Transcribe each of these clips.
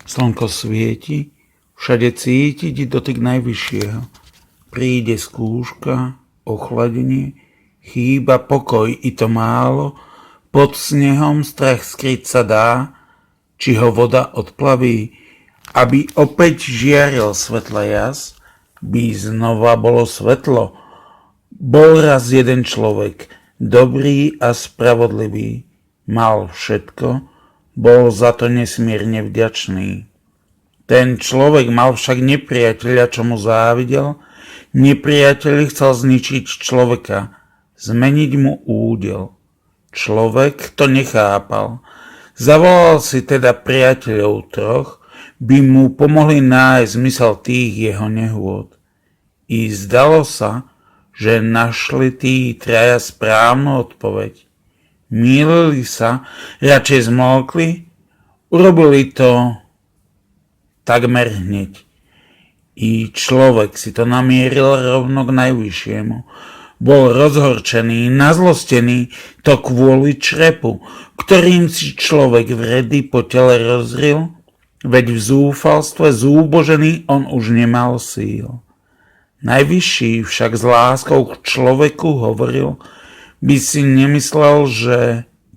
Slnko svieti, všade cítiť dotyk najvyššieho. Príde skúška, ochladenie, chýba pokoj i to málo, pod snehom strach skryť sa dá, či ho voda odplaví, aby opäť žiaril svetla jas, by znova bolo svetlo. Bol raz jeden človek, dobrý a spravodlivý, mal všetko, bol za to nesmierne vďačný. Ten človek mal však nepriateľa, čo mu závidel. Nepriateľ chcel zničiť človeka, zmeniť mu údel. Človek to nechápal. Zavolal si teda priateľov troch, by mu pomohli nájsť zmysel tých jeho nehôd. I zdalo sa, že našli tí traja správnu odpoveď. Mýlili sa, radšej zmlkli, urobili to takmer hneď. I človek si to namieril rovno k najvyššiemu. Bol rozhorčený, nazlostený, to kvôli črepu, ktorým si človek vredy po tele rozril, veď v zúfalstve zúbožený on už nemal síl. Najvyšší však s láskou k človeku hovoril, by si nemyslel, že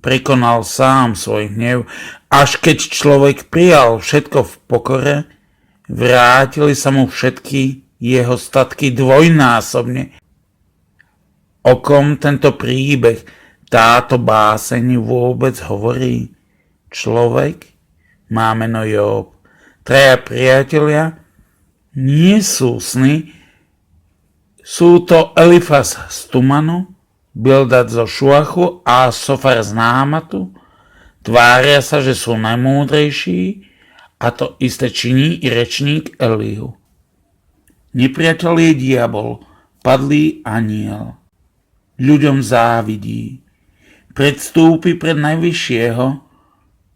prekonal sám svoj hnev, až keď človek prijal všetko v pokore, vrátili sa mu všetky jeho statky dvojnásobne. O kom tento príbeh, táto báseň vôbec hovorí? Človek má meno Job. Traja priatelia nie sú sny, sú to Elifaz z Tumanu, Bildad zo Šuachu a Sofar z Námatu. Tvária sa, že sú najmúdrejší, a to isté činí i rečník Elihu. Nepriateľ je diabol, padlý anjel. Ľuďom závidí. Predstúpi pred najvyššieho,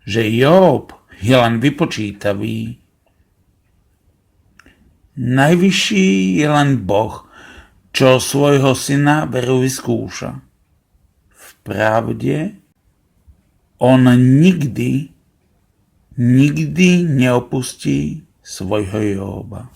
že Job je len vypočítavý. Najvyšší je len Boh, čo svojho syna veru vyskúša. Vpravde, on nikdy neopustí svojho Joba.